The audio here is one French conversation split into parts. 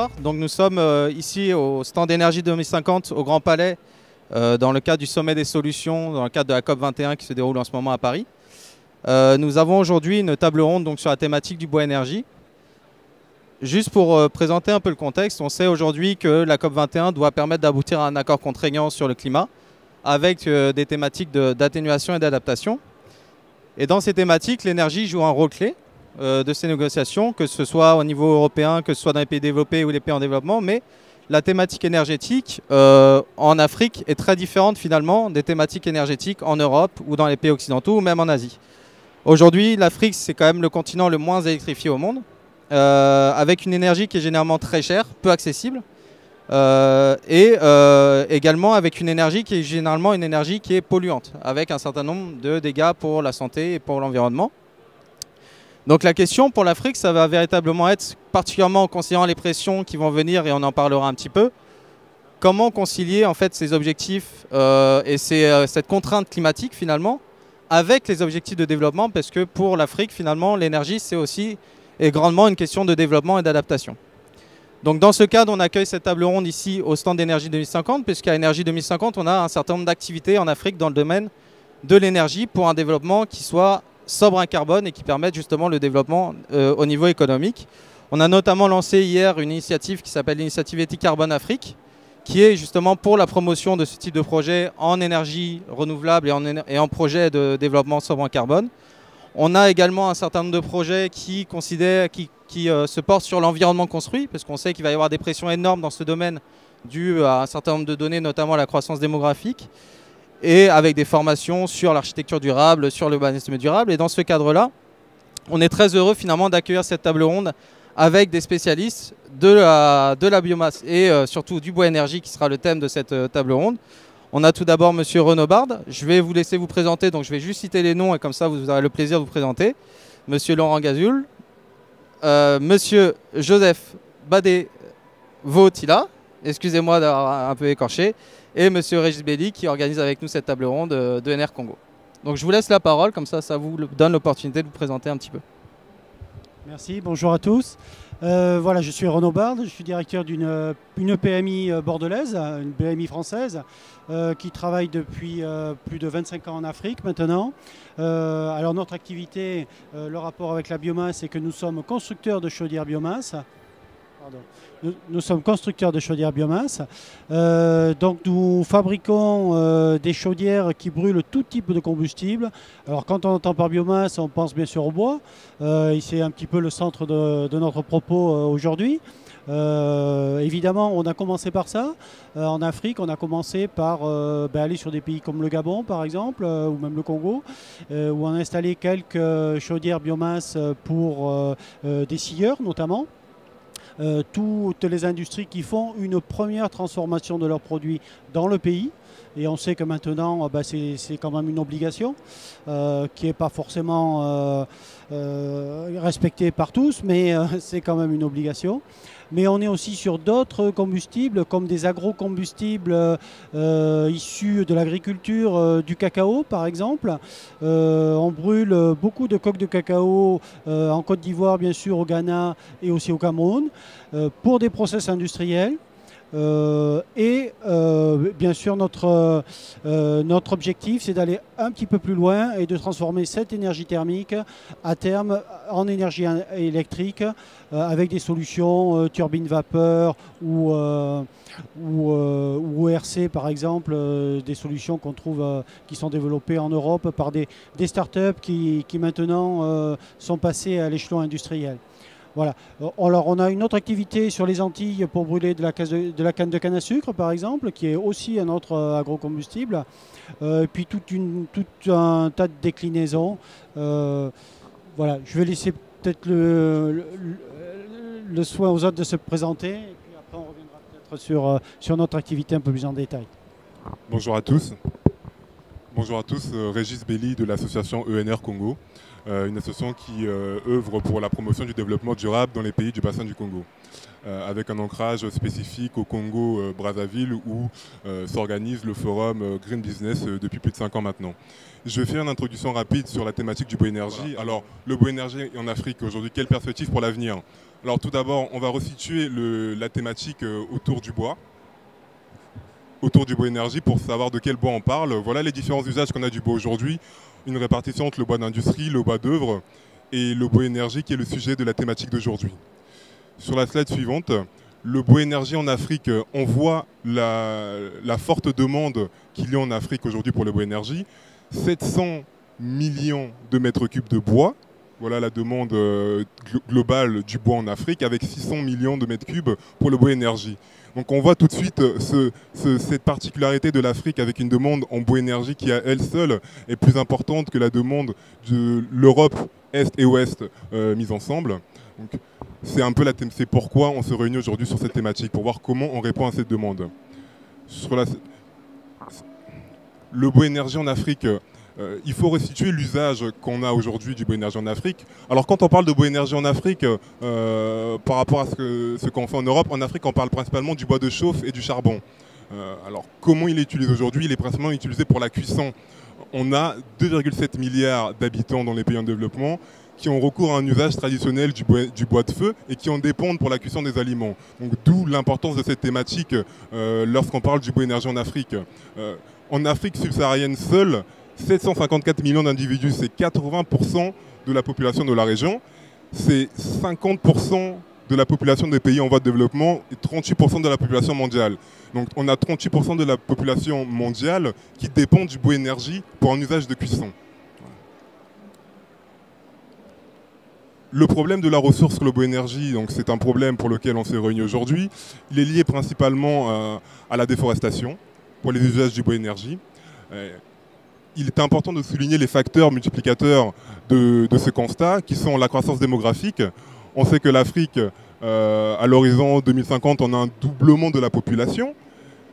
bonsoir. Donc, nous sommes ici au stand Énergie 2050 au Grand Palais dans le cadre du sommet des solutions, dans le cadre de la COP 21 qui se déroule en ce moment à Paris. Nous avons aujourd'hui une table ronde donc, sur la thématique du bois énergie. Juste pour présenter un peu le contexte, on sait aujourd'hui que la COP 21 doit permettre d'aboutir à un accord contraignant sur le climat avec des thématiques d'atténuation et d'adaptation. Et dans ces thématiques, l'énergie joue un rôle clé de ces négociations, que ce soit au niveau européen, que ce soit dans les pays développés ou les pays en développement, mais la thématique énergétique en Afrique est très différente finalement des thématiques énergétiques en Europe ou dans les pays occidentaux ou même en Asie. Aujourd'hui, l'Afrique, c'est quand même le continent le moins électrifié au monde, avec une énergie qui est généralement très chère, peu accessible, et également avec une énergie qui est généralement une énergie qui est polluante, avec un certain nombre de dégâts pour la santé et pour l'environnement. Donc la question pour l'Afrique, ça va véritablement être, particulièrement en considérant les pressions qui vont venir, et on en parlera un petit peu, comment concilier en fait ces objectifs et cette contrainte climatique finalement avec les objectifs de développement, parce que pour l'Afrique finalement l'énergie c'est aussi et grandement une question de développement et d'adaptation. Donc dans ce cadre, on accueille cette table ronde ici au stand d'Énergie 2050, puisqu'à Énergie 2050, on a un certain nombre d'activités en Afrique dans le domaine de l'énergie pour un développement qui soit sobre en carbone et qui permette justement le développement au niveau économique. On a notamment lancé hier une initiative qui s'appelle l'initiative Éthique Carbone Afrique, qui est justement pour la promotion de ce type de projet en énergie renouvelable et en projet de développement sobre en carbone. On a également un certain nombre de projets qui se portent sur l'environnement construit, parce qu'on sait qu'il va y avoir des pressions énormes dans ce domaine dues à un certain nombre de données, notamment la croissance démographique, et avec des formations sur l'architecture durable, sur l'urbanisme durable. Et dans ce cadre-là, on est très heureux finalement d'accueillir cette table ronde avec des spécialistes de la biomasse et surtout du bois énergie qui sera le thème de cette table ronde. On a tout d'abord Monsieur Renaud Bard. Je vais vous laisser vous présenter, donc je vais juste citer les noms et comme ça vous aurez le plaisir de vous présenter. Monsieur Laurent Gazul, Monsieur Joseph Badé-Vautila, excusez-moi d'avoir un peu écorché, et Monsieur Régis Belli qui organise avec nous cette table ronde de NR Congo. Donc je vous laisse la parole, comme ça vous donne l'opportunité de vous présenter un petit peu. Merci, bonjour à tous. Voilà, je suis Renaud Bard, je suis directeur d'une PMI bordelaise, une PMI française, qui travaille depuis plus de 25 ans en Afrique maintenant. Alors notre activité, le rapport avec la biomasse, c'est que nous sommes constructeurs de chaudières biomasse. Nous sommes constructeurs de chaudières biomasse. Donc nous fabriquons des chaudières qui brûlent tout type de combustible. Alors quand on entend par biomasse, on pense bien sûr au bois. C'est un petit peu le centre de notre propos aujourd'hui. Évidemment, on a commencé par ça. En Afrique, on a commencé par aller sur des pays comme le Gabon, par exemple, ou même le Congo, où on a installé quelques chaudières biomasse pour des scieurs, notamment. Toutes les industries qui font une première transformation de leurs produits dans le pays. Et on sait que maintenant, c'est quand même une obligation qui n'est pas forcément respectée par tous, mais c'est quand même une obligation. Mais on est aussi sur d'autres combustibles, comme des agrocombustibles issus de l'agriculture, du cacao par exemple. On brûle beaucoup de coques de cacao en Côte d'Ivoire, bien sûr, au Ghana et aussi au Cameroun, pour des process industriels. Bien sûr, notre objectif, c'est d'aller un petit peu plus loin et de transformer cette énergie thermique à terme en énergie électrique avec des solutions turbines vapeur ou ERC par exemple, des solutions qu'on trouve qui sont développées en Europe par des startups qui maintenant sont passées à l'échelon industriel. Voilà. Alors on a une autre activité sur les Antilles pour brûler de la canne de canne à sucre par exemple, qui est aussi un autre agrocombustible. Et puis tout un tas de déclinaisons. Voilà. Je vais laisser peut-être le soin aux autres de se présenter. Et puis après on reviendra peut-être sur notre activité un peu plus en détail. Bonjour à tous. Bonjour à tous, Régis Belli de l'association ENR Congo, une association qui œuvre pour la promotion du développement durable dans les pays du bassin du Congo, avec un ancrage spécifique au Congo-Brazzaville où s'organise le forum Green Business depuis plus de 5 ans maintenant. Je vais faire une introduction rapide sur la thématique du bois énergie. Alors, le bois énergie en Afrique aujourd'hui, quelle perspective pour l'avenir? Alors tout d'abord, on va resituer la thématique autour du bois énergie pour savoir de quel bois on parle. Voilà les différents usages qu'on a du bois aujourd'hui. Une répartition entre le bois d'industrie, le bois d'œuvre et le bois énergie qui est le sujet de la thématique d'aujourd'hui. Sur la slide suivante, le bois énergie en Afrique, on voit la forte demande qu'il y a en Afrique aujourd'hui pour le bois énergie. 700 millions de mètres cubes de bois. Voilà la demande globale du bois en Afrique avec 600 millions de mètres cubes pour le bois énergie. Donc on voit tout de suite cette particularité de l'Afrique avec une demande en bois énergie qui à elle seule est plus importante que la demande de l'Europe Est et Ouest mise ensemble. C'est un peu c'est pourquoi on se réunit aujourd'hui sur cette thématique, pour voir comment on répond à cette demande. Le bois énergie en Afrique, il faut restituer l'usage qu'on a aujourd'hui du bois énergie en Afrique. Alors quand on parle de bois énergie en Afrique, par rapport à ce qu'on fait en Europe, en Afrique on parle principalement du bois de chauffe et du charbon. Alors comment il est utilisé aujourd'hui? Il est principalement utilisé pour la cuisson. On a 2,7 milliards d'habitants dans les pays en développement qui ont recours à un usage traditionnel du bois de feu et qui en dépendent pour la cuisson des aliments. Donc d'où l'importance de cette thématique lorsqu'on parle du bois énergie en Afrique. En Afrique subsaharienne seule, 754 millions d'individus, c'est 80% de la population de la région. C'est 50% de la population des pays en voie de développement et 38% de la population mondiale. Donc on a 38% de la population mondiale qui dépend du bois énergie pour un usage de cuisson. Le problème de la ressource, le bois énergie, c'est un problème pour lequel on s'est réunis aujourd'hui. Il est lié principalement à la déforestation pour les usages du bois énergie. Il est important de souligner les facteurs multiplicateurs de ce constat, qui sont la croissance démographique. On sait que l'Afrique, à l'horizon 2050, on a un doublement de la population,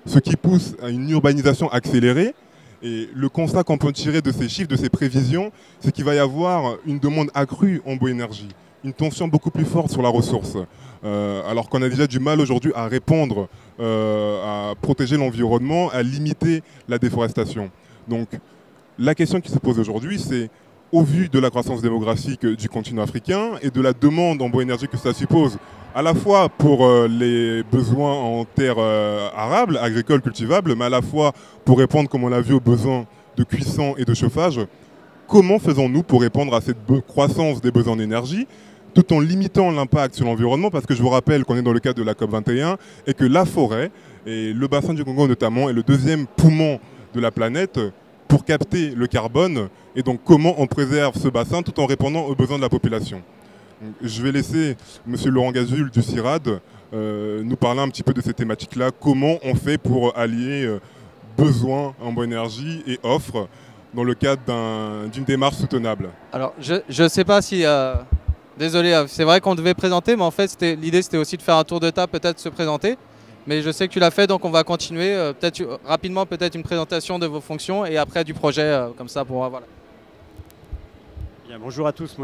ce qui pousse à une urbanisation accélérée. Et le constat qu'on peut tirer de ces chiffres, de ces prévisions, c'est qu'il va y avoir une demande accrue en bois énergie, une tension beaucoup plus forte sur la ressource. Alors qu'on a déjà du mal aujourd'hui à répondre, à protéger l'environnement, à limiter la déforestation. Donc, la question qui se pose aujourd'hui, c'est au vu de la croissance démographique du continent africain et de la demande en bois énergie que ça suppose, à la fois pour les besoins en terres arables, agricoles, cultivables, mais à la fois pour répondre, comme on l'a vu, aux besoins de cuisson et de chauffage, comment faisons-nous pour répondre à cette croissance des besoins d'énergie tout en limitant l'impact sur l'environnement? Parce que je vous rappelle qu'on est dans le cadre de la COP21 et que la forêt, et le bassin du Congo notamment, est le deuxième poumon de la planète pour capter le carbone, et donc comment on préserve ce bassin tout en répondant aux besoins de la population. Donc, je vais laisser M. Laurent Gazul du CIRAD nous parler un petit peu de ces thématiques-là, comment on fait pour allier besoins en bois énergie et offres dans le cadre d'une démarche soutenable. Alors je ne sais pas si... Désolé, c'est vrai qu'on devait présenter, mais en fait l'idée c'était aussi de faire un tour de table, peut-être se présenter. Mais je sais que tu l'as fait, donc on va continuer. Peut-être rapidement, peut-être une présentation de vos fonctions et après du projet, comme ça pour voilà. Bien, bonjour à tous.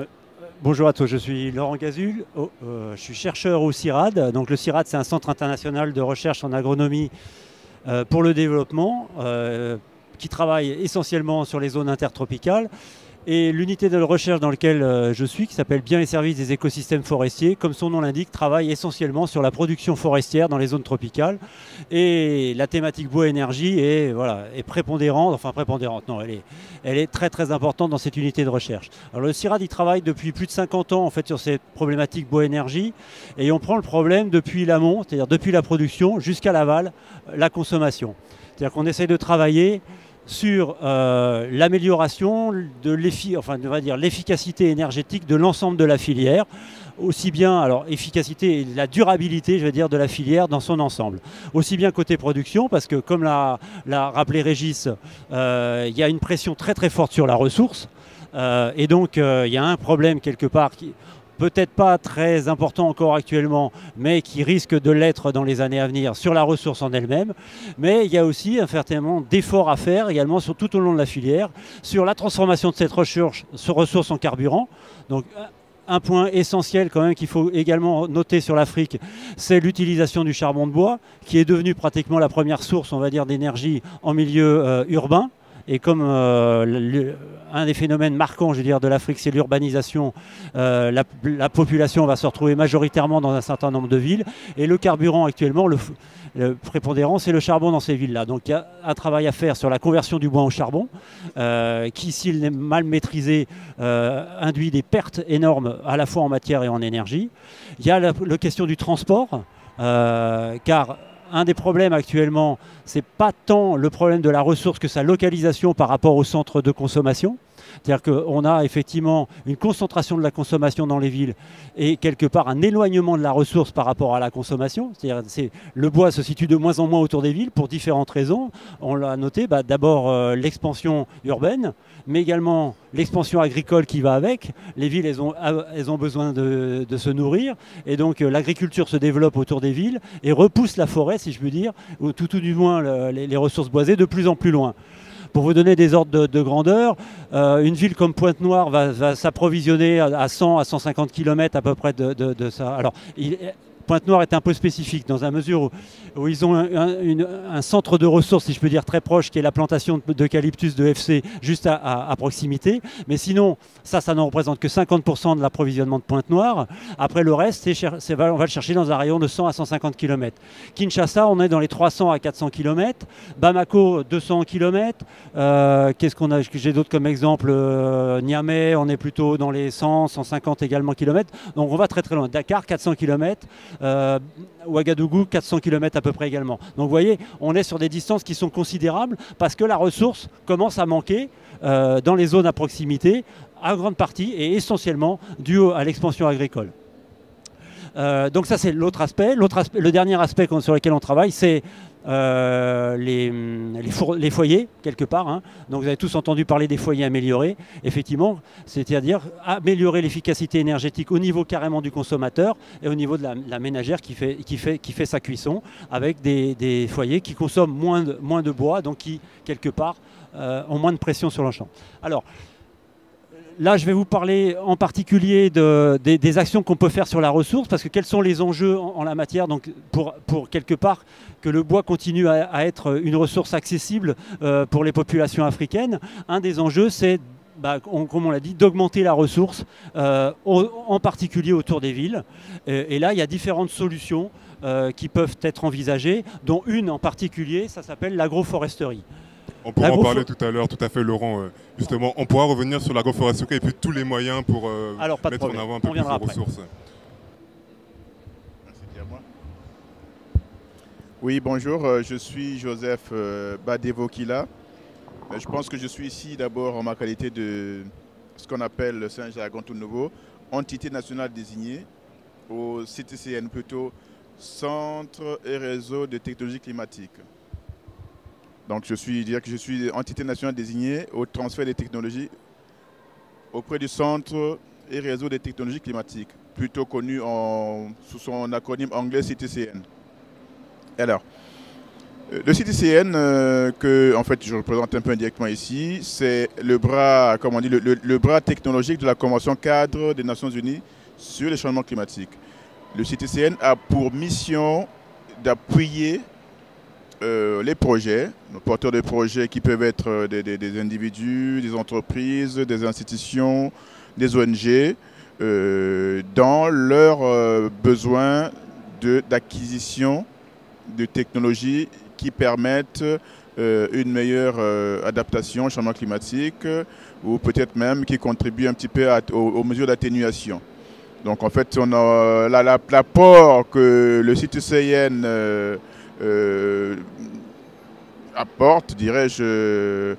Bonjour à tous. Je suis Laurent Gazul. Je suis chercheur au CIRAD. Donc le CIRAD, c'est un centre international de recherche en agronomie pour le développement, qui travaille essentiellement sur les zones intertropicales. Et l'unité de recherche dans laquelle je suis, qui s'appelle Biens et services des écosystèmes forestiers, comme son nom l'indique, travaille essentiellement sur la production forestière dans les zones tropicales. Et la thématique bois-énergie est prépondérante, non, elle est très très importante dans cette unité de recherche. Alors le CIRAD, il travaille depuis plus de 50 ans en fait, sur cette problématique bois-énergie, et on prend le problème depuis l'amont, c'est-à-dire depuis la production jusqu'à l'aval, la consommation. C'est-à-dire qu'on essaie de travailler sur l'amélioration de l'efficacité énergétique de l'ensemble de la filière, aussi bien alors efficacité et la durabilité, je veux dire, de la filière dans son ensemble. Aussi bien côté production, parce que comme l'a rappelé Régis, il y a une pression très très forte sur la ressource, et donc il y a un problème quelque part qui peut-être pas très important encore actuellement, mais qui risque de l'être dans les années à venir sur la ressource en elle-même. Mais il y a aussi un certain nombre d'efforts à faire également tout au long de la filière sur la transformation de cette ressource en carburant. Donc, un point essentiel quand même qu'il faut également noter sur l'Afrique, c'est l'utilisation du charbon de bois, qui est devenu pratiquement la première source, on va dire, d'énergie en milieu urbain. Et comme un des phénomènes marquants, je veux dire, de l'Afrique, c'est l'urbanisation, la population va se retrouver majoritairement dans un certain nombre de villes. Et le carburant actuellement, le prépondérant, c'est le charbon dans ces villes-là. Donc il y a un travail à faire sur la conversion du bois en charbon, qui, s'il est mal maîtrisé, induit des pertes énormes à la fois en matière et en énergie. Il y a la question du transport, car un des problèmes actuellement, ce n'est pas tant le problème de la ressource que sa localisation par rapport au centre de consommation. C'est-à-dire qu'on a effectivement une concentration de la consommation dans les villes et quelque part un éloignement de la ressource par rapport à la consommation. C'est-à-dire que le bois se situe de moins en moins autour des villes pour différentes raisons. On l'a noté, d'abord l'expansion urbaine, mais également l'expansion agricole qui va avec. Les villes, elles ont besoin de se nourrir. Et donc l'agriculture se développe autour des villes et repousse la forêt, si je puis dire, ou tout du moins les ressources boisées de plus en plus loin. Pour vous donner des ordres de grandeur, une ville comme Pointe-Noire va s'approvisionner à 100 à 150 km à peu près de ça. Alors, Pointe-Noire est un peu spécifique dans la mesure où ils ont un centre de ressources, si je peux dire, très proche, qui est la plantation d'eucalyptus de FC juste à proximité. Mais sinon, ça n'en représente que 50% de l'approvisionnement de Pointe-Noire. Après, le reste, on va le chercher dans un rayon de 100 à 150 km. Kinshasa, on est dans les 300 à 400 km. Bamako, 200 km. Qu'est-ce qu'on a? J'ai d'autres comme exemple. Niamey, on est plutôt dans les 100, 150 également kilomètres. Donc on va très très loin. Dakar, 400 km. Ouagadougou, 400 km à peu près également. Donc vous voyez, on est sur des distances qui sont considérables parce que la ressource commence à manquer dans les zones à proximité, à grande partie et essentiellement dû à l'expansion agricole. Donc ça c'est l'autre aspect. Le dernier aspect sur lequel on travaille, c'est les foyers, quelque part. Hein. Donc vous avez tous entendu parler des foyers améliorés. Effectivement, c'est-à-dire améliorer l'efficacité énergétique au niveau carrément du consommateur et au niveau de la ménagère qui fait sa cuisson, avec des foyers qui consomment moins de bois, donc qui, quelque part, ont moins de pression sur le champ. Alors, là, je vais vous parler en particulier des actions qu'on peut faire sur la ressource, parce que quels sont les enjeux en la matière, donc pour quelque part que le bois continue à être une ressource accessible pour les populations africaines. Un des enjeux, c'est, comme on l'a dit, d'augmenter la ressource, en particulier autour des villes. Et là, il y a différentes solutions qui peuvent être envisagées, dont une en particulier, ça s'appelle l'agroforesterie. On pourra en parler tout à l'heure, tout à fait, Laurent. Justement, on pourra revenir sur l'agroforesterie et puis tous les moyens pour mettre en avant un peu plus de ressources. Merci à moi. Oui, bonjour, je suis Joseph Badevokila. Je pense que je suis ici d'abord en ma qualité de ce qu'on appelle le Saint-Jargon tout nouveau, entité nationale désignée, au CTCN plutôt, Centre et Réseau de Technologie Climatique. Donc je suis entité nationale désignée au transfert des technologies auprès du Centre et Réseau des Technologies Climatiques, plutôt connu sous son acronyme anglais CTCN. Alors, le CTCN, que en fait je représente un peu indirectement ici, c'est le bras, comme on dit, le bras technologique de la Convention cadre des Nations Unies sur les changements climatiques. Le CTCN a pour mission d'appuyer les projets, les porteurs de projets qui peuvent être des individus, des entreprises, des institutions, des ONG, dans leurs besoins d'acquisition de technologies qui permettent une meilleure adaptation au changement climatique ou peut-être même qui contribuent un petit peu aux mesures d'atténuation. Donc en fait, on a l'apport que le CTCN apporte, dirais-je,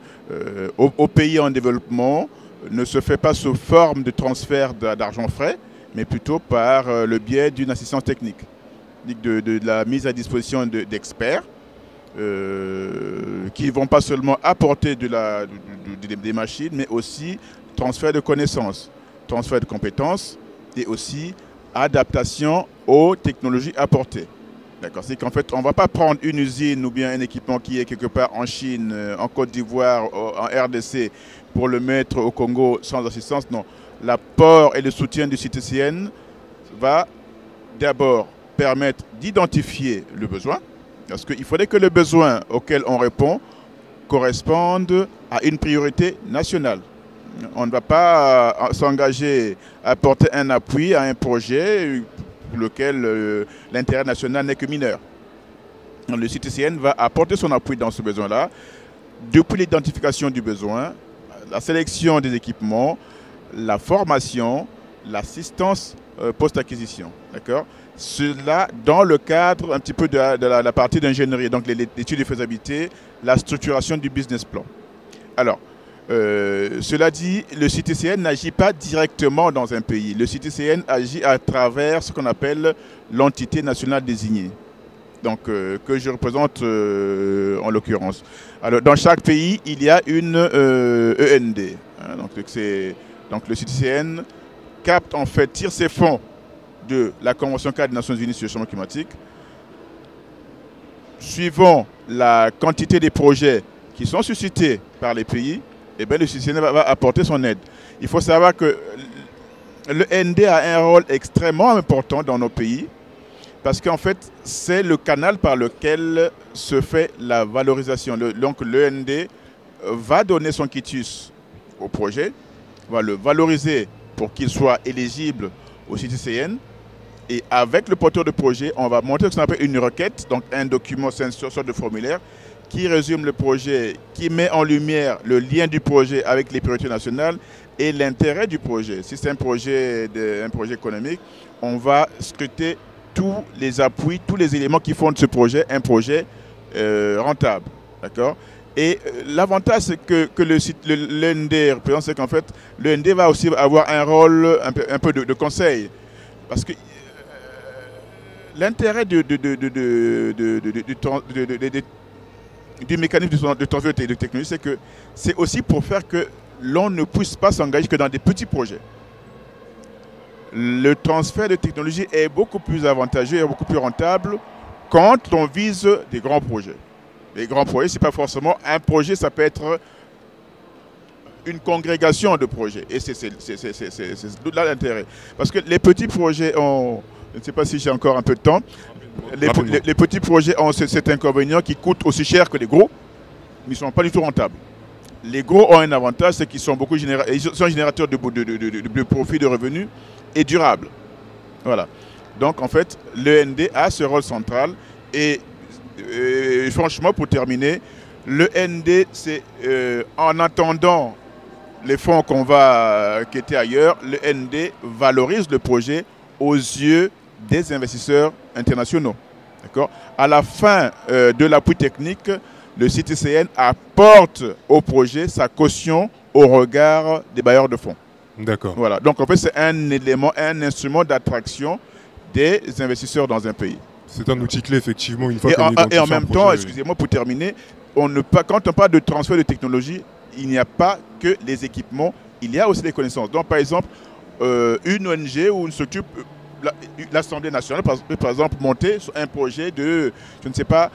aux pays en développement ne se fait pas sous forme de transfert d'argent frais, mais plutôt par le biais d'une assistance technique, de la mise à disposition d'experts qui ne vont pas seulement apporter des machines, mais aussi transfert de connaissances, transfert de compétences et aussi adaptation aux technologies apportées. C'est qu'en fait, on ne va pas prendre une usine ou bien un équipement qui est quelque part en Chine, en Côte d'Ivoire, en RDC, pour le mettre au Congo sans assistance. Non. L'apport et le soutien du CTCN va d'abord permettre d'identifier le besoin, parce qu'il faudrait que le besoin auquel on répond corresponde à une priorité nationale. On ne va pas s'engager à apporter un appui à un projet pour lequel l'intérêt national n'est que mineur. Le CTCN va apporter son appui dans ce besoin-là, depuis l'identification du besoin, la sélection des équipements, la formation, l'assistance post-acquisition. D'accord ? Cela dans le cadre un petit peu de la partie d'ingénierie, donc l'étude de faisabilité, la structuration du business plan. Alors, cela dit, le CTCN n'agit pas directement dans un pays. Le CTCN agit à travers ce qu'on appelle l'entité nationale désignée, donc, que je représente en l'occurrence. Alors, dans chaque pays, il y a une END. Hein, donc le CTCN capte, en fait, tire ses fonds de la Convention cadre des Nations Unies sur le changement climatique. Suivant la quantité des projets qui sont suscités par les pays, eh bien, le CTCN va apporter son aide. Il faut savoir que le ND a un rôle extrêmement important dans nos pays, parce qu'en fait, c'est le canal par lequel se fait la valorisation. Donc le ND va donner son quitus au projet, va le valoriser pour qu'il soit éligible au CTCN. Et avec le porteur de projet, on va monter ce qu'on appelle une requête, donc un document, c'est une sorte de formulaire qui résume le projet, qui met en lumière le lien du projet avec les priorités nationales et l'intérêt du projet. Si c'est un projet économique, on va scruter tous les appuis, tous les éléments qui font de ce projet un projet rentable. D'accord ? Et l'avantage, c'est que l'END représente, c'est qu'en fait, l'END va aussi avoir un rôle un peu de conseil. Parce que l'intérêt du mécanisme de transfert de technologie, c'est que c'est aussi pour faire que l'on ne puisse pas s'engager que dans des petits projets. Le transfert de technologie est beaucoup plus avantageux et beaucoup plus rentable quand on vise des grands projets. Les grands projets, ce n'est pas forcément un projet, ça peut être une congrégation de projets. Et c'est là l'intérêt. Parce que les petits projets ont, je ne sais pas si j'ai encore un peu de temps, les petits projets ont cet inconvénient qui coûte aussi cher que les gros, mais ils ne sont pas du tout rentables. Les gros ont un avantage, c'est qu'ils sont générateurs de profits, de revenus et durables. Voilà. Donc en fait, l'END a ce rôle central et franchement, pour terminer, l'END, c'est en attendant les fonds qu'on va quêter ailleurs, l'END valorise le projet aux yeux des investisseurs internationaux. D'accord ? À la fin de l'appui technique, le CTCN apporte au projet sa caution au regard des bailleurs de fonds. D'accord. Voilà. Donc en fait, c'est un élément, un instrument d'attraction des investisseurs dans un pays. C'est un outil clé, effectivement, une fois qu'on identifie et en même temps, excusez-moi pour terminer, quand on parle de transfert de technologie, il n'y a pas que les équipements, il y a aussi les connaissances. Donc par exemple, une ONG ou une structure, l'Assemblée nationale, par exemple, monter sur un projet de, je ne sais pas,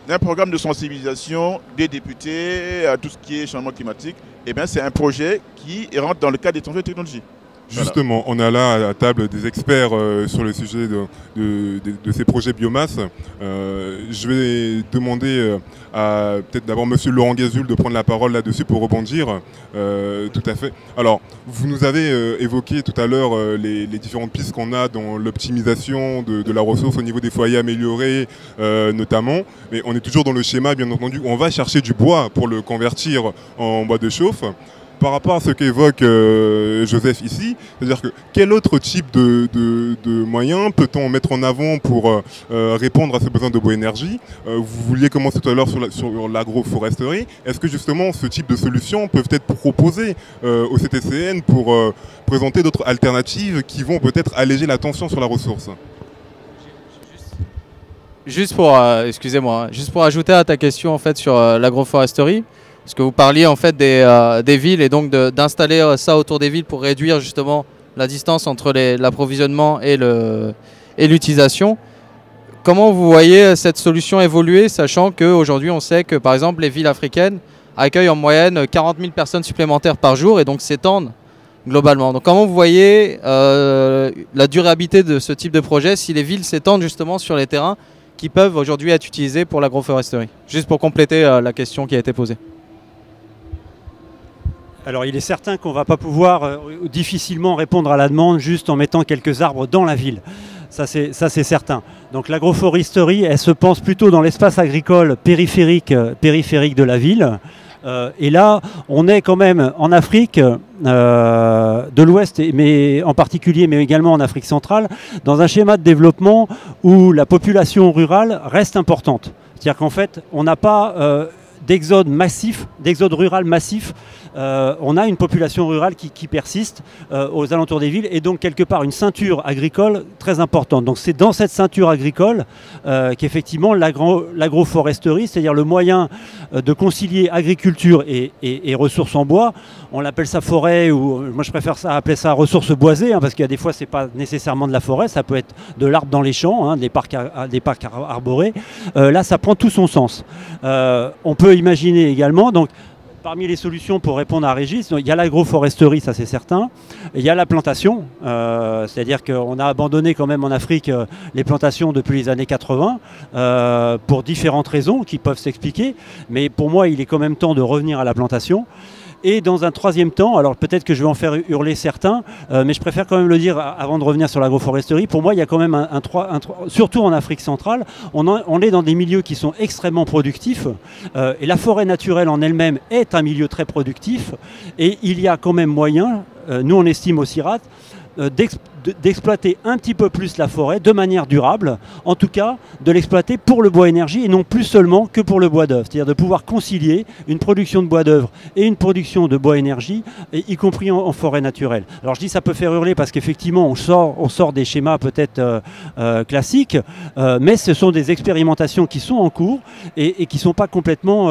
un programme de sensibilisation des députés à tout ce qui est changement climatique, eh bien c'est un projet qui rentre dans le cadre des transferts de technologie. Justement, on a là à la table des experts sur le sujet de ces projets biomasse. Je vais demander à peut-être d'abord Monsieur Laurent Gazul de prendre la parole là-dessus pour rebondir. Tout à fait. Alors, vous nous avez évoqué tout à l'heure les différentes pistes qu'on a dans l'optimisation de la ressource au niveau des foyers améliorés notamment. Mais on est toujours dans le schéma, bien entendu, où on va chercher du bois pour le convertir en bois de chauffe. Par rapport à ce qu'évoque Joseph ici, c'est-à-dire que quel autre type de moyens peut-on mettre en avant pour répondre à ce besoin de bois-énergie ? Vous vouliez commencer tout à l'heure sur l'agroforesterie. Est-ce que justement ce type de solutions peuvent être proposées au CTCN pour présenter d'autres alternatives qui vont peut-être alléger la tension sur la ressource ? Juste pour ajouter à ta question en fait sur l'agroforesterie. Parce que vous parliez en fait des villes et donc d'installer ça autour des villes pour réduire justement la distance entre l'approvisionnement et l'utilisation. Comment vous voyez cette solution évoluer, sachant qu'aujourd'hui on sait que par exemple les villes africaines accueillent en moyenne 40 000 personnes supplémentaires par jour et donc s'étendent globalement. Donc comment vous voyez la durabilité de ce type de projet si les villes s'étendent justement sur les terrains qui peuvent aujourd'hui être utilisés pour l'agroforesterie? Juste pour compléter la question qui a été posée. Alors il est certain qu'on ne va pas pouvoir difficilement répondre à la demande juste en mettant quelques arbres dans la ville. Ça c'est certain. Donc l'agroforesterie, elle se pense plutôt dans l'espace agricole périphérique de la ville. Et là, on est quand même en Afrique de l'Ouest, mais en particulier, mais également en Afrique centrale, dans un schéma de développement où la population rurale reste importante. C'est-à-dire qu'en fait, on n'a pas d'exode massif, d'exode rural massif. On a une population rurale qui persiste aux alentours des villes et donc quelque part une ceinture agricole très importante. Donc c'est dans cette ceinture agricole qu'effectivement l'agroforesterie, c'est-à-dire le moyen de concilier agriculture et ressources en bois, on l'appelle ça forêt ou moi je préfère appeler ça ressources boisées parce qu'il y a des fois c'est pas nécessairement de la forêt, ça peut être de l'arbre dans les champs, des parcs arborés. Là ça prend tout son sens. On peut imaginer également donc parmi les solutions pour répondre à Régis, il y a l'agroforesterie, ça c'est certain. Il y a la plantation, c'est-à-dire qu'on a abandonné quand même en Afrique les plantations depuis les années 80 pour différentes raisons qui peuvent s'expliquer. Mais pour moi, il est quand même temps de revenir à la plantation. Et dans un troisième temps, alors peut-être que je vais en faire hurler certains, mais je préfère quand même le dire avant de revenir sur l'agroforesterie. Pour moi, il y a quand même surtout en Afrique centrale, on est dans des milieux qui sont extrêmement productifs. Et la forêt naturelle en elle-même est un milieu très productif. Et il y a quand même moyen, nous on estime au CIRAD, d'exploiter un petit peu plus la forêt de manière durable, en tout cas de l'exploiter pour le bois énergie et non plus seulement que pour le bois d'œuvre, c'est-à-dire de pouvoir concilier une production de bois d'œuvre et une production de bois énergie, y compris en forêt naturelle. Alors je dis ça peut faire hurler parce qu'effectivement on sort des schémas peut-être classiques, mais ce sont des expérimentations qui sont en cours et qui ne sont pas complètement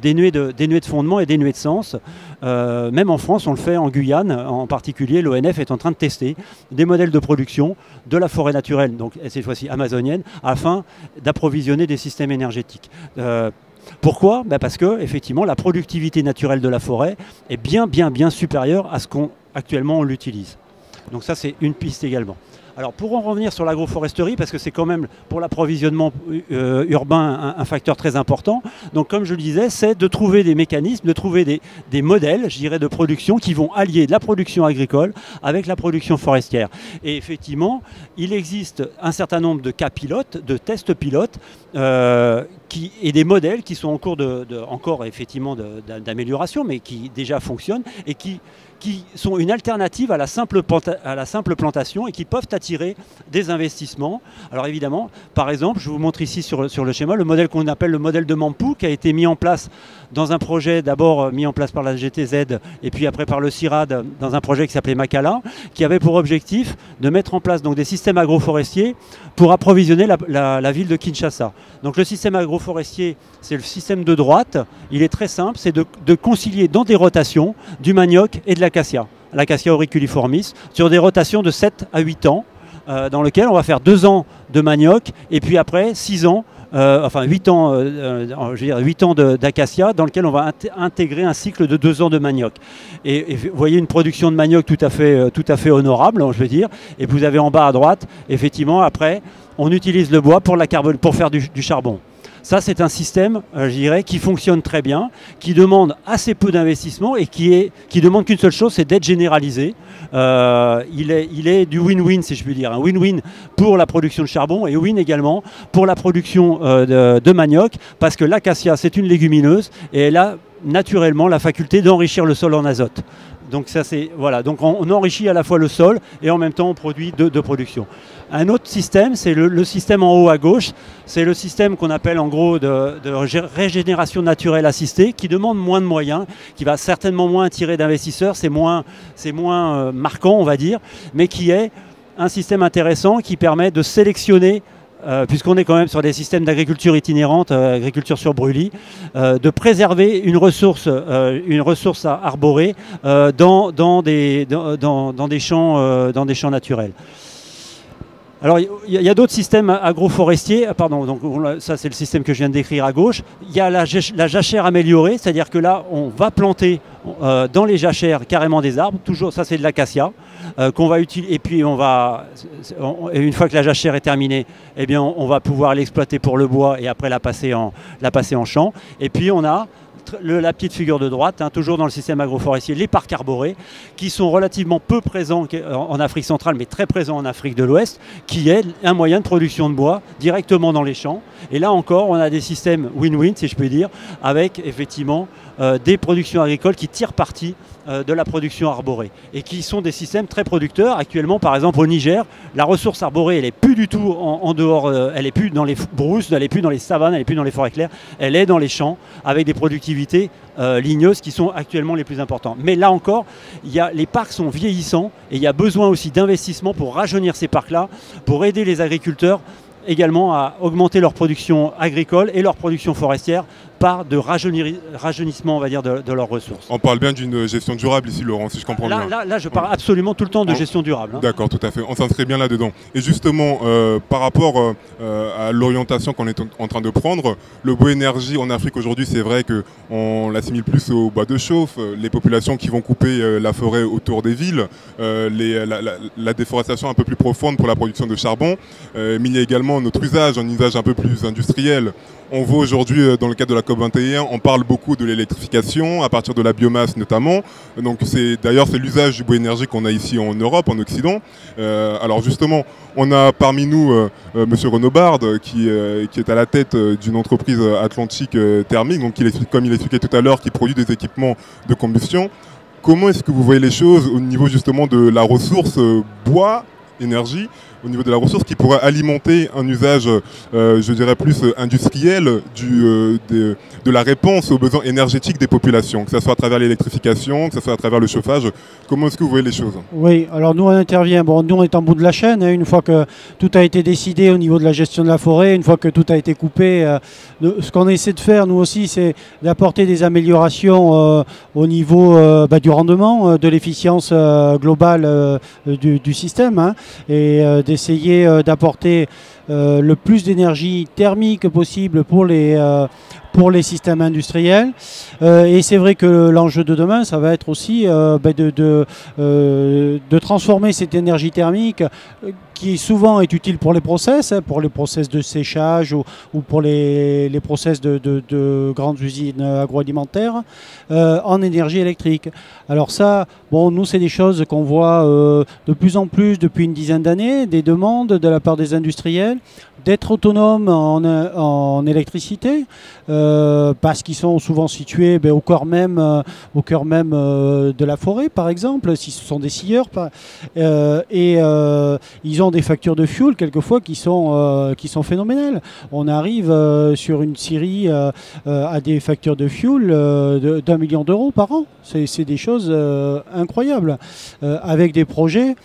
dénuées de fondement et dénuées de sens. Même en France, on le fait en Guyane, en particulier, l'ONF est en train de tester des modèles de production de la forêt naturelle, donc cette fois-ci amazonienne, afin d'approvisionner des systèmes énergétiques. Pourquoi? Parce que effectivement, la productivité naturelle de la forêt est bien supérieure à ce qu'actuellement on l'utilise. Donc ça, c'est une piste également. Alors pour en revenir sur l'agroforesterie, parce que c'est quand même pour l'approvisionnement urbain un facteur très important, donc comme je le disais, c'est de trouver des mécanismes, de trouver des modèles, je dirais, de production qui vont allier la production agricole avec la production forestière. Et effectivement, il existe un certain nombre de cas pilotes, de tests pilotes, et des modèles qui sont en cours encore effectivement d'amélioration, mais qui déjà fonctionnent et qui sont une alternative à la simple plantation et qui peuvent attirer des investissements. Alors évidemment, par exemple, je vous montre ici sur le schéma le modèle qu'on appelle le modèle de Mampou, qui a été mis en place dans un projet d'abord mis en place par la GTZ et puis après par le CIRAD dans un projet qui s'appelait Makala, qui avait pour objectif de mettre en place donc, des systèmes agroforestiers pour approvisionner la ville de Kinshasa. Donc le système agroforestier, c'est le système de droite, il est très simple, c'est de concilier dans des rotations du manioc et de l'acacia auriculiformis, sur des rotations de 7 à 8 ans, dans lesquelles on va faire 2 ans de manioc et puis après 6 ans, 8 ans, je veux dire 8 ans d'acacia dans lequel on va intégrer un cycle de 2 ans de manioc. Et vous voyez une production de manioc tout à fait honorable, je veux dire. Et vous avez en bas à droite, effectivement, après, on utilise le bois pour faire du charbon. Ça, c'est un système, je dirais, qui fonctionne très bien, qui demande assez peu d'investissement et qui demande qu'une seule chose, c'est d'être généralisé. Il est du win-win, si je puis dire. Un win-win pour la production de charbon et win également pour la production de manioc, parce que l'acacia, c'est une légumineuse et elle a naturellement la faculté d'enrichir le sol en azote. Donc ça c'est voilà, donc on enrichit à la fois le sol et en même temps on produit de production. Un autre système, c'est le système en haut à gauche, c'est le système qu'on appelle en gros de régénération naturelle assistée, qui demande moins de moyens, qui va certainement moins attirer d'investisseurs, c'est moins marquant on va dire, mais qui est un système intéressant qui permet de sélectionner puisqu'on est quand même sur des systèmes d'agriculture itinérante, agriculture sur brûlis, de préserver une ressource arborée dans des champs naturels. Alors, il y a d'autres systèmes agroforestiers. Pardon, donc ça c'est le système que je viens de décrire à gauche. Il y a la jachère améliorée, c'est-à-dire que là, on va planter dans les jachères carrément des arbres. Toujours, ça c'est de l'acacia qu'on va utiliser. Et puis une fois que la jachère est terminée, eh bien, on va pouvoir l'exploiter pour le bois et après la passer en champ. Et puis on a la petite figure de droite, toujours dans le système agroforestier, les parcs arborés, qui sont relativement peu présents en Afrique centrale, mais très présents en Afrique de l'Ouest, qui est un moyen de production de bois directement dans les champs. Et là encore, on a des systèmes win-win, si je puis dire, avec effectivement des productions agricoles qui tirent parti de la production arborée et qui sont des systèmes très producteurs. Actuellement, par exemple, au Niger, la ressource arborée, elle n'est plus du tout en dehors, elle n'est plus dans les brousses, elle n'est plus dans les savanes, elle n'est plus dans les forêts claires, elle est dans les champs avec des productivités ligneuses qui sont actuellement les plus importantes. Mais là encore, les parcs sont vieillissants et il y a besoin aussi d'investissements pour rajeunir ces parcs-là, pour aider les agriculteurs également à augmenter leur production agricole et leur production forestière par de rajeunissement, on va dire, de leurs ressources. On parle bien d'une gestion durable ici, Laurent, si je comprends bien. Là, je parle absolument tout le temps de gestion durable. D'accord, tout à fait. On s'inscrit bien là-dedans. Et justement, par rapport à l'orientation qu'on est en train de prendre, le bois-énergie en Afrique aujourd'hui, c'est vrai qu'on l'assimile plus au bois de chauffe, les populations qui vont couper la forêt autour des villes, la déforestation un peu plus profonde pour la production de charbon, mais il y a également notre usage, un usage un peu plus industriel. On voit aujourd'hui, dans le cadre de la COP21, on parle beaucoup de l'électrification, à partir de la biomasse notamment. Donc d'ailleurs, c'est l'usage du bois-énergie qu'on a ici en Europe, en Occident. Alors justement, on a parmi nous M. Renaud Bard, qui est à la tête d'une entreprise Atlantique Thermique, donc comme il expliquait tout à l'heure, qui produit des équipements de combustion. Comment est-ce que vous voyez les choses au niveau justement de la ressource bois, énergie, au niveau de la ressource qui pourrait alimenter un usage, je dirais, plus industriel de la réponse aux besoins énergétiques des populations, que ce soit à travers l'électrification, que ce soit à travers le chauffage. Comment est-ce que vous voyez les choses? Oui, alors nous on intervient, nous on est en bout de la chaîne, une fois que tout a été décidé au niveau de la gestion de la forêt, une fois que tout a été coupé, ce qu'on essaie de faire nous aussi, c'est d'apporter des améliorations au niveau du rendement, de l'efficience globale du système, et d'essayer d'apporter le plus d'énergie thermique possible pour les systèmes industriels. Et c'est vrai que l'enjeu de demain, ça va être aussi de transformer cette énergie thermique qui souvent est utile pour les process de séchage ou pour les process de grandes usines agroalimentaires, en énergie électrique. Alors ça, nous c'est des choses qu'on voit de plus en plus depuis une dizaine d'années, des demandes de la part des industriels d'être autonomes en électricité, parce qu'ils sont souvent situés au cœur même de la forêt, par exemple, si ce sont des scieurs. Ils ont des factures de fuel, quelquefois, qui sont phénoménales. On arrive sur une Syrie à des factures de fuel d'1 million d'euros par an. C'est des choses incroyables, avec des projets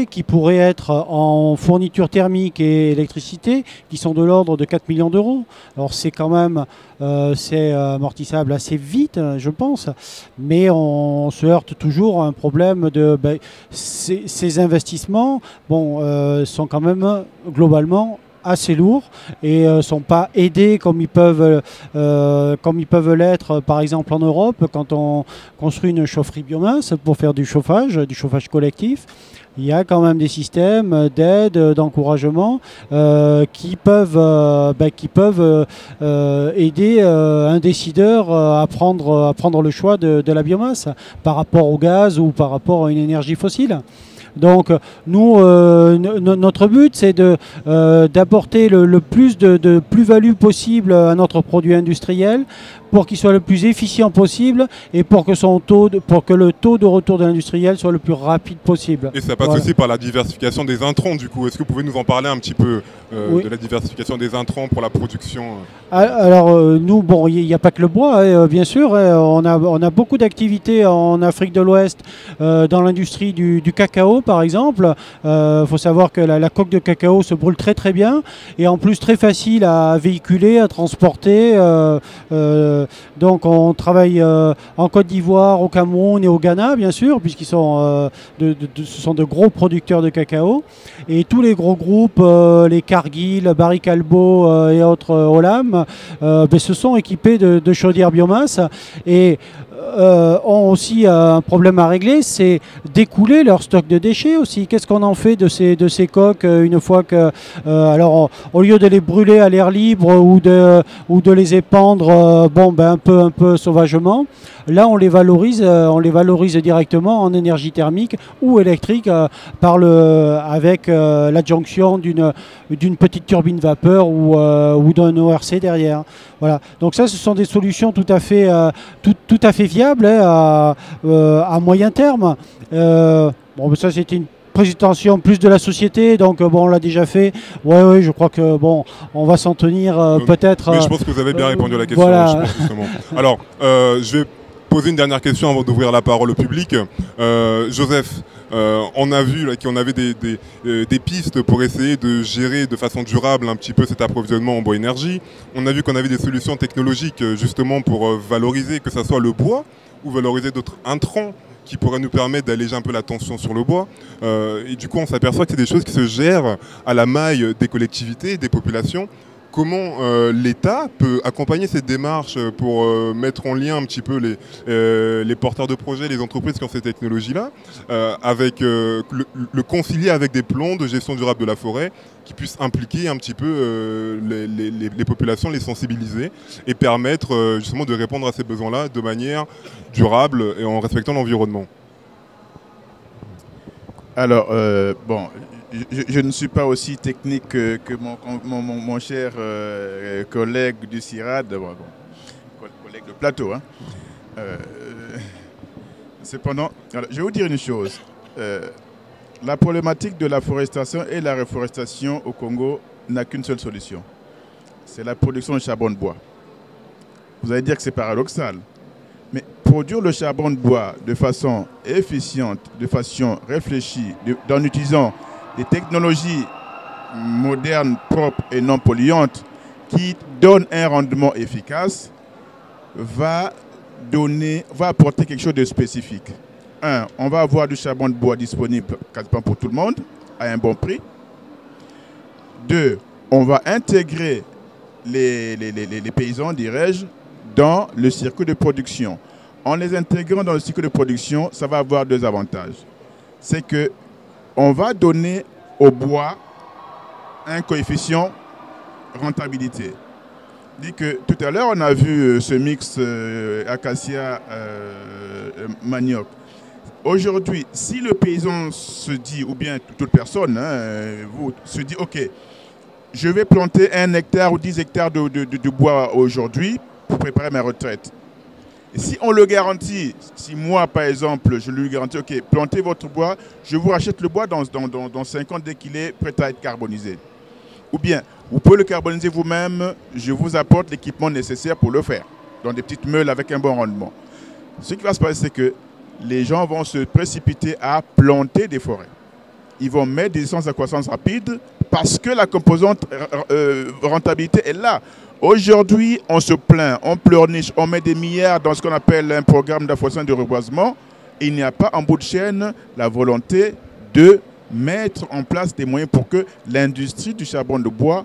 qui pourraient être en fourniture thermique et électricité qui sont de l'ordre de 4 millions d'euros. Alors c'est quand même c'est amortissable assez vite, je pense, mais on se heurte toujours à un problème de ces investissements sont quand même globalement assez lourds et ne sont pas aidés comme ils peuvent l'être par exemple en Europe quand on construit une chaufferie biomasse pour faire du chauffage collectif. Il y a quand même des systèmes d'aide, d'encouragement qui peuvent aider un décideur à prendre le choix de la biomasse par rapport au gaz ou par rapport à une énergie fossile. Donc nous, notre but, c'est d'apporter le plus de plus-value possible à notre produit industriel pour qu'il soit le plus efficient possible et pour que le taux de retour de l'industriel soit le plus rapide possible. Et ça passe aussi par la diversification des intrants du coup. Est-ce que vous pouvez nous en parler un petit peu oui. de la diversification des intrants pour la production Alors nous, bon, il n'y a pas que le bois, hein, bien sûr. Hein, on a beaucoup d'activités en Afrique de l'Ouest dans l'industrie du cacao par exemple. Faut savoir que la coque de cacao se brûle très très bien et en plus très facile à véhiculer, à transporter. Donc on travaille en Côte d'Ivoire, au Cameroun et au Ghana bien sûr, puisqu'ils sont, ce sont de gros producteurs de cacao. Et tous les gros groupes, les Cargill, Barry Callebaut et autres Olam, se sont équipés de chaudières biomasse et ont aussi un problème à régler, c'est d'écouler leur stock de déchets aussi. Qu'est-ce qu'on en fait de ces coques une fois que... alors, au lieu de les brûler à l'air libre ou de les épandre un peu sauvagement, là on les valorise directement en énergie thermique ou électrique avec l'adjonction d'une petite turbine vapeur ou d'un ORC derrière. Voilà. Donc ça, ce sont des solutions tout à fait viables à moyen terme. Ça c'était une présentation plus de la société, donc on l'a déjà fait. Oui, je crois que on va s'en tenir peut-être. Mais je pense que vous avez bien répondu à la question. Voilà. Je pense, justement. Alors, je vais poser une dernière question avant d'ouvrir la parole au public. Joseph, on a vu qu'on avait des pistes pour essayer de gérer de façon durable un petit peu cet approvisionnement en bois énergie. On a vu qu'on avait des solutions technologiques justement pour valoriser, que ce soit le bois ou valoriser d'autres intrants qui pourraient nous permettre d'alléger un peu la tension sur le bois. Et du coup, on s'aperçoit que c'est des choses qui se gèrent à la maille des collectivités, des populations. Comment l'État peut accompagner cette démarche pour mettre en lien un petit peu les porteurs de projets, les entreprises qui ont ces technologies-là, avec le concilier avec des plans de gestion durable de la forêt qui puissent impliquer un petit peu les populations, les sensibiliser et permettre justement de répondre à ces besoins-là de manière durable et en respectant l'environnement. Alors, je ne suis pas aussi technique que mon cher collègue du CIRAD, collègue de plateau. Hein. Cependant, alors, je vais vous dire une chose. La problématique de la forestation et la reforestation au Congo n'a qu'une seule solution. C'est la production de charbon de bois. Vous allez dire que c'est paradoxal. Mais produire le charbon de bois de façon efficiente, de façon réfléchie, en utilisant des technologies modernes, propres et non polluantes qui donnent un rendement efficace, va apporter quelque chose de spécifique. On va avoir du charbon de bois disponible quasiment pour tout le monde à un bon prix. 2, on va intégrer les paysans, dirais-je, dans le circuit de production. En les intégrant dans le circuit de production, ça va avoir 2 avantages. C'est que on va donner au bois un coefficient rentabilité. Dit que tout à l'heure, on a vu ce mix acacia-manioc. Aujourd'hui, si le paysan se dit, ou bien toute personne, se dit, OK, je vais planter 1 hectare ou 10 hectares de bois aujourd'hui pour préparer ma retraite. Et si on le garantit, si moi par exemple, je lui garantis, OK, plantez votre bois, je vous rachète le bois dans 5 ans dès qu'il est prêt à être carbonisé. Ou bien, vous pouvez le carboniser vous-même, je vous apporte l'équipement nécessaire pour le faire, dans des petites meules avec un bon rendement. Ce qui va se passer, c'est que les gens vont se précipiter à planter des forêts. Ils vont mettre des essences à croissance rapide parce que la composante rentabilité est là. Aujourd'hui, on se plaint, on pleurniche, on met des milliards dans ce qu'on appelle un programme d'affoissement et de reboisement. Il n'y a pas en bout de chaîne la volonté de mettre en place des moyens pour que l'industrie du charbon de bois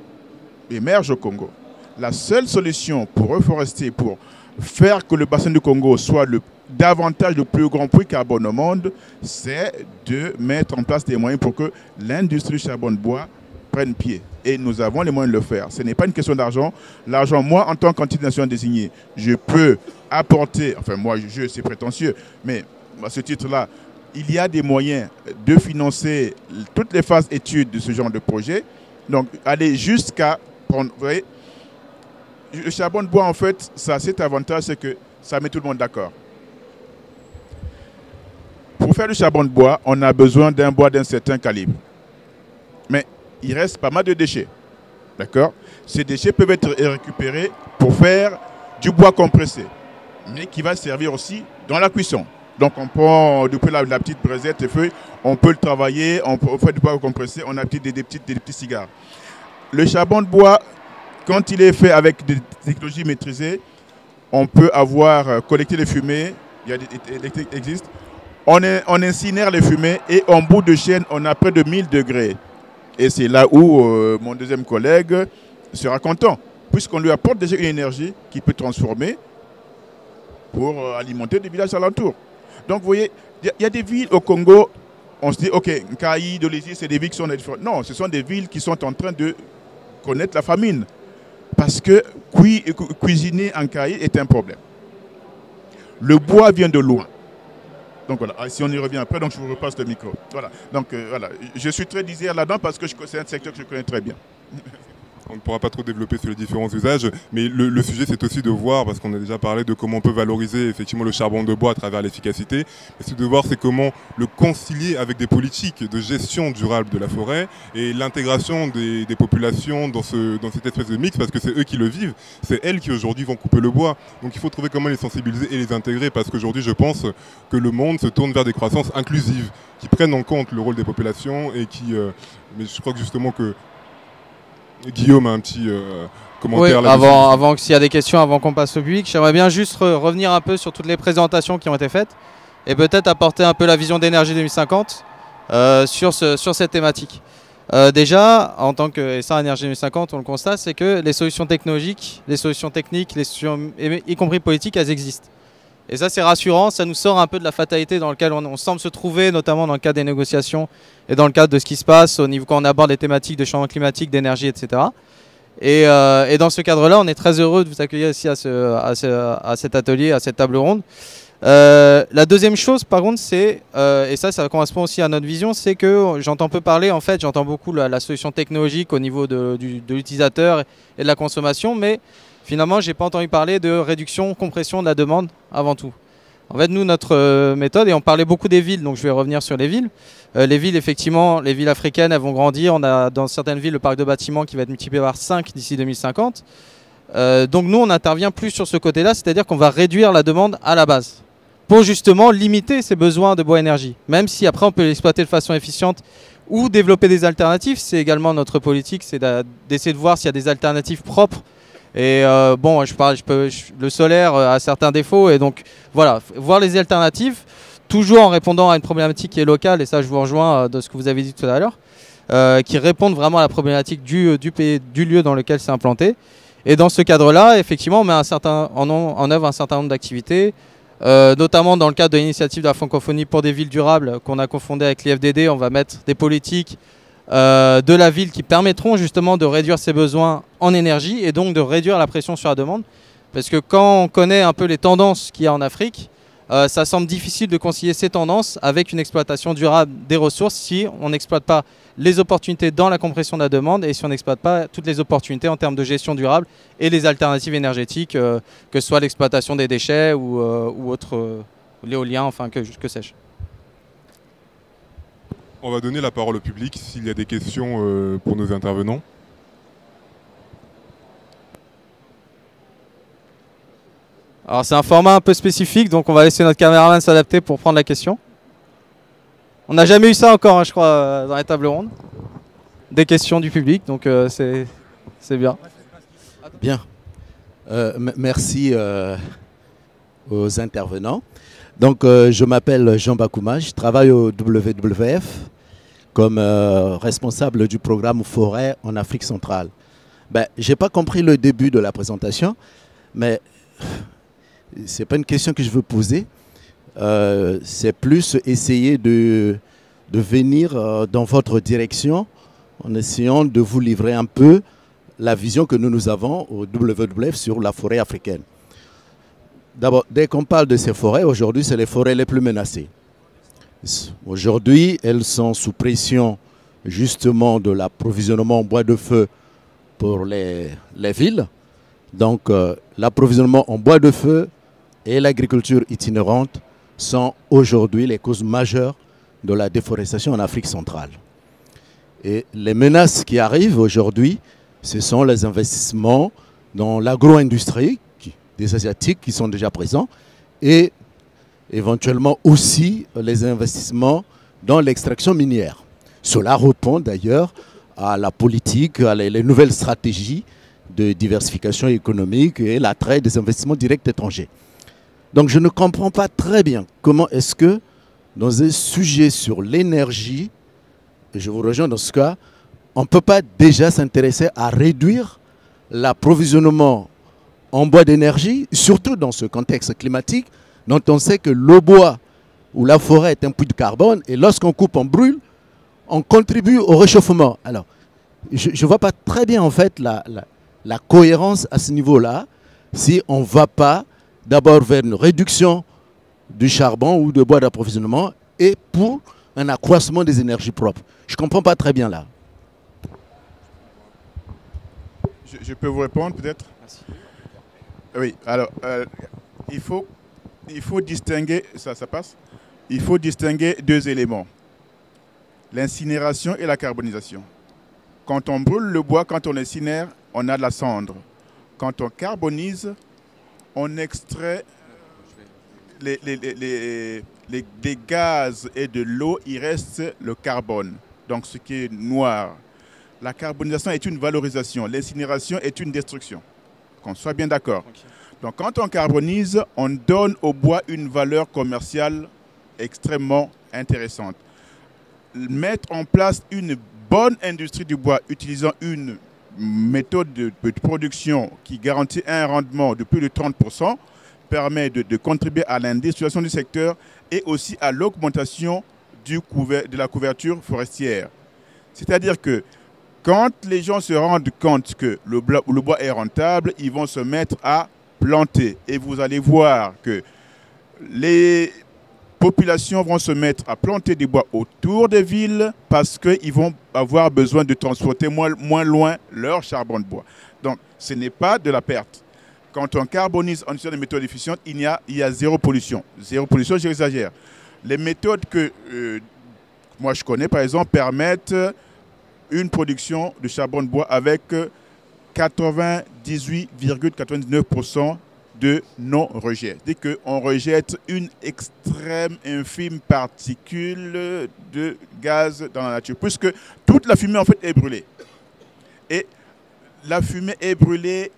émerge au Congo. La seule solution pour reforester, pour faire que le bassin du Congo soit davantage le plus grand puits carbone au monde, c'est de mettre en place des moyens pour que l'industrie du charbon de bois prenne pied. Et nous avons les moyens de le faire. Ce n'est pas une question d'argent. L'argent, moi, en tant qu'entité nationale désignée, je peux apporter, enfin moi, c'est prétentieux, mais à ce titre-là, il y a des moyens de financer toutes les phases études de ce genre de projet. Donc, aller jusqu'à prendre, vous voyez, le charbon de bois, en fait, ça a cet avantage, c'est que ça met tout le monde d'accord. Pour faire du charbon de bois, on a besoin d'un bois d'un certain calibre. Mais il reste pas mal de déchets. D'accord? Ces déchets peuvent être récupérés pour faire du bois compressé, mais qui va servir aussi dans la cuisson. Donc on prend depuis la petite braisette et feuilles, on peut le travailler, on peut faire du bois compressé, on a des petits cigares. Le charbon de bois, quand il est fait avec des technologies maîtrisées, on peut avoir collecté les fumées, il y a des électriques qui existent, on incinère les fumées et en bout de chaîne, on a près de 1000 degrés. Et c'est là où mon deuxième collègue sera content, puisqu'on lui apporte déjà une énergie qui peut transformer pour alimenter des villages alentours. Donc vous voyez, il y a des villes au Congo, on se dit, ok, Nkayi, Dolezi, c'est des villes qui sont différentes. Non, ce sont des villes qui sont en train de connaître la famine. Parce que cuisiner en Nkayi est un problème. Le bois vient de loin. Donc voilà, si on y revient après, donc je vous repasse le micro. Voilà, donc voilà, je suis très disert là-dedans parce que c'est un secteur que je connais très bien. On ne pourra pas trop développer sur les différents usages, mais le sujet c'est aussi de voir, parce qu'on a déjà parlé de comment on peut valoriser effectivement le charbon de bois à travers l'efficacité, mais c'est de voir c'est comment le concilier avec des politiques de gestion durable de la forêt et l'intégration des populations dans cette espèce de mix, parce que c'est eux qui le vivent, c'est elles qui aujourd'hui vont couper le bois. Donc il faut trouver comment les sensibiliser et les intégrer, parce qu'aujourd'hui je pense que le monde se tourne vers des croissances inclusives, qui prennent en compte le rôle des populations et qui... mais je crois que justement que Guillaume a un petit commentaire oui, là-dessus. avant s'il y a des questions, avant qu'on passe au public, j'aimerais bien juste revenir un peu sur toutes les présentations qui ont été faites et peut-être apporter un peu la vision d'énergie 2050 sur cette thématique. Déjà, en tant que SA Énergie 2050, on le constate, c'est que les solutions technologiques, les solutions techniques, les solutions, y compris politiques, elles existent. Et ça, c'est rassurant, ça nous sort un peu de la fatalité dans laquelle on semble se trouver, notamment dans le cadre des négociations et dans le cadre de ce qui se passe au niveau quand on aborde les thématiques de changement climatique, d'énergie, etc. Et dans ce cadre-là, on est très heureux de vous accueillir ici à cet atelier, à cette table ronde. La deuxième chose, par contre, c'est, et ça correspond aussi à notre vision, c'est que j'entends peu parler, en fait, j'entends beaucoup la solution technologique au niveau de l'utilisateur et de la consommation, mais finalement, je n'ai pas entendu parler de réduction, compression de la demande avant tout. En fait, nous, notre méthode, et on parlait beaucoup des villes, donc je vais revenir sur les villes. Les villes, effectivement, les villes africaines, elles vont grandir. On a dans certaines villes le parc de bâtiments qui va être multiplié par 5 d'ici 2050. Donc nous, on intervient plus sur ce côté-là, c'est-à-dire qu'on va réduire la demande à la base pour justement limiter ces besoins de bois énergie. Même si après, on peut l'exploiter de façon efficiente ou développer des alternatives. C'est également notre politique, c'est d'essayer de voir s'il y a des alternatives propres. Et bon, le solaire a certains défauts, et donc voilà, voir les alternatives, toujours en répondant à une problématique qui est locale, et ça je vous rejoins de ce que vous avez dit tout à l'heure, qui répondent vraiment à la problématique du lieu dans lequel c'est implanté. Et dans ce cadre-là, effectivement, on met en œuvre un certain nombre d'activités, notamment dans le cadre de l'initiative de la francophonie pour des villes durables qu'on a confondé avec l'IFDD. On va mettre des politiques de la ville qui permettront justement de réduire ses besoins en énergie et donc de réduire la pression sur la demande. Parce que quand on connaît un peu les tendances qu'il y a en Afrique, ça semble difficile de concilier ces tendances avec une exploitation durable des ressources si on n'exploite pas les opportunités dans la compression de la demande et si on n'exploite pas toutes les opportunités en termes de gestion durable et les alternatives énergétiques, que ce soit l'exploitation des déchets ou autre, l'éolien, enfin que sais-je. On va donner la parole au public s'il y a des questions pour nos intervenants. Alors c'est un format un peu spécifique, donc on va laisser notre caméraman s'adapter pour prendre la question. On n'a jamais eu ça encore, hein, je crois, dans les tables rondes. Des questions du public, donc c'est bien. Bien. Merci aux intervenants. Donc je m'appelle Jean Bakouma, je travaille au WWF comme responsable du programme Forêt en Afrique centrale. Je n'ai pas compris le début de la présentation, mais ce n'est pas une question que je veux poser. C'est plus essayer de venir dans votre direction en essayant de vous livrer un peu la vision que nous avons au WWF sur la forêt africaine. D'abord, dès qu'on parle de ces forêts, aujourd'hui, c'est les forêts les plus menacées. Aujourd'hui, elles sont sous pression justement de l'approvisionnement en bois de feu pour les villes, Donc l'approvisionnement en bois de feu et l'agriculture itinérante sont aujourd'hui les causes majeures de la déforestation en Afrique centrale. Et les menaces qui arrivent aujourd'hui, ce sont les investissements dans l'agro-industrie, des Asiatiques qui sont déjà présents, et éventuellement aussi les investissements dans l'extraction minière. Cela répond d'ailleurs à la politique, à les nouvelles stratégies de diversification économique et l'attrait des investissements directs étrangers. Donc je ne comprends pas très bien comment est-ce que dans un sujet sur l'énergie, et je vous rejoins dans ce cas, on ne peut pas déjà s'intéresser à réduire l'approvisionnement en bois d'énergie, surtout dans ce contexte climatique dont on sait que le bois ou la forêt est un puits de carbone et lorsqu'on coupe, on brûle, on contribue au réchauffement. Alors, je ne vois pas très bien en fait la cohérence à ce niveau-là si on ne va pas d'abord vers une réduction du charbon ou de bois d'approvisionnement et pour un accroissement des énergies propres. Je ne comprends pas très bien là. Je peux vous répondre peut-être? Oui, alors il faut distinguer, ça passe? Il faut distinguer deux éléments, l'incinération et la carbonisation. Quand on brûle le bois, quand on incinère, on a de la cendre. Quand on carbonise, on extrait des gaz et de l'eau, il reste le carbone, donc ce qui est noir. La carbonisation est une valorisation, l'incinération est une destruction, qu'on soit bien d'accord. Okay. Donc quand on carbonise, on donne au bois une valeur commerciale extrêmement intéressante. Mettre en place une bonne industrie du bois utilisant une méthode de production qui garantit un rendement de plus de 30% permet de contribuer à l'industrialisation du secteur et aussi à l'augmentation de la couverture forestière. C'est-à-dire que quand les gens se rendent compte que le bois est rentable, ils vont se mettre à planter. Et vous allez voir que les populations vont se mettre à planter des bois autour des villes parce qu'ils vont avoir besoin de transporter moins loin leur charbon de bois. Donc, ce n'est pas de la perte. Quand on carbonise en utilisant des méthodes efficientes, il y a zéro pollution. Zéro pollution, j'exagère. Les méthodes que moi je connais, par exemple, permettent une production de charbon de bois avec 98,99% de non-rejet. Dès qu'on rejette une extrême infime particule de gaz dans la nature, puisque toute la fumée en fait est brûlée. Et la fumée est brûlée,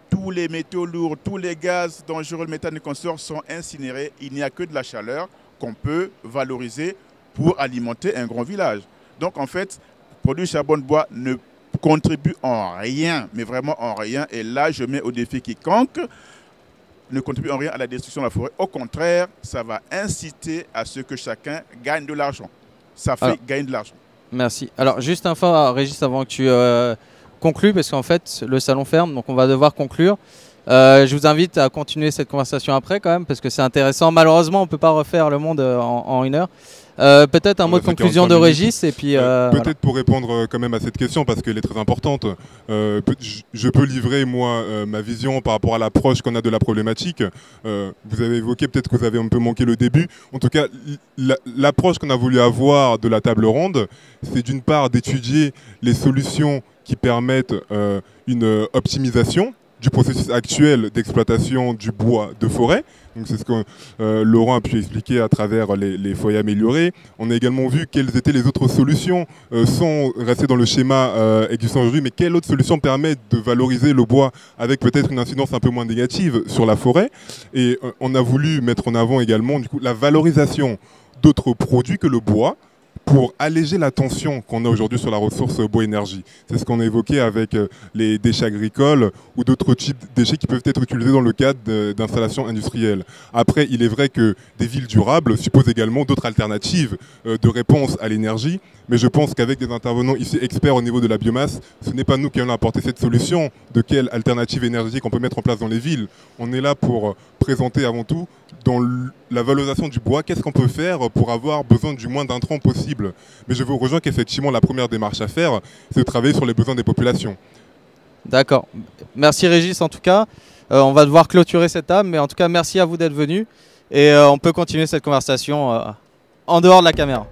tous les métaux lourds, tous les gaz dangereux, le méthane et consorts sont incinérés. Il n'y a que de la chaleur qu'on peut valoriser pour alimenter un grand village. Donc en fait, produire charbon de bois ne contribue en rien, mais vraiment en rien. Et là, je mets au défi quiconque ne contribue en rien à la destruction de la forêt. Au contraire, ça va inciter à ce que chacun gagne de l'argent. Ça fait gagner de l'argent. Merci. Alors, juste un fois, Régis, avant que tu conclues, parce qu'en fait, le salon ferme, donc on va devoir conclure. Je vous invite à continuer cette conversation après, quand même, parce que c'est intéressant. Malheureusement, on ne peut pas refaire le monde en une heure. Peut-être un mot de conclusion de Régis et puis peut-être pour répondre quand même à cette question parce qu'elle est très importante, je peux livrer moi ma vision par rapport à l'approche qu'on a de la problématique. Vous avez évoqué, peut-être que vous avez un peu manqué le début, en tout cas l'approche qu'on a voulu avoir de la table ronde, c'est d'une part d'étudier les solutions qui permettent une optimisation du processus actuel d'exploitation du bois de forêt. Donc c'est ce que Laurent a pu expliquer à travers les foyers améliorés. On a également vu quelles étaient les autres solutions, sans rester dans le schéma existant aujourd'hui, mais quelles autres solutions permettent de valoriser le bois avec peut-être une incidence un peu moins négative sur la forêt. Et on a voulu mettre en avant également du coup, la valorisation d'autres produits que le bois, pour alléger la tension qu'on a aujourd'hui sur la ressource bois-énergie. C'est ce qu'on a évoqué avec les déchets agricoles ou d'autres types de déchets qui peuvent être utilisés dans le cadre d'installations industrielles. Après, il est vrai que des villes durables supposent également d'autres alternatives de réponse à l'énergie, mais je pense qu'avec des intervenants ici experts au niveau de la biomasse, ce n'est pas nous qui allons apporter cette solution de quelle alternative énergétique on peut mettre en place dans les villes. On est là pour présenter avant tout dans la valorisation du bois, qu'est-ce qu'on peut faire pour avoir besoin du moins d'intrants possible. Mais je vous rejoins qu'effectivement la première démarche à faire, c'est de travailler sur les besoins des populations. D'accord. Merci Régis en tout cas. On va devoir clôturer cette table, mais en tout cas merci à vous d'être venus et on peut continuer cette conversation en dehors de la caméra.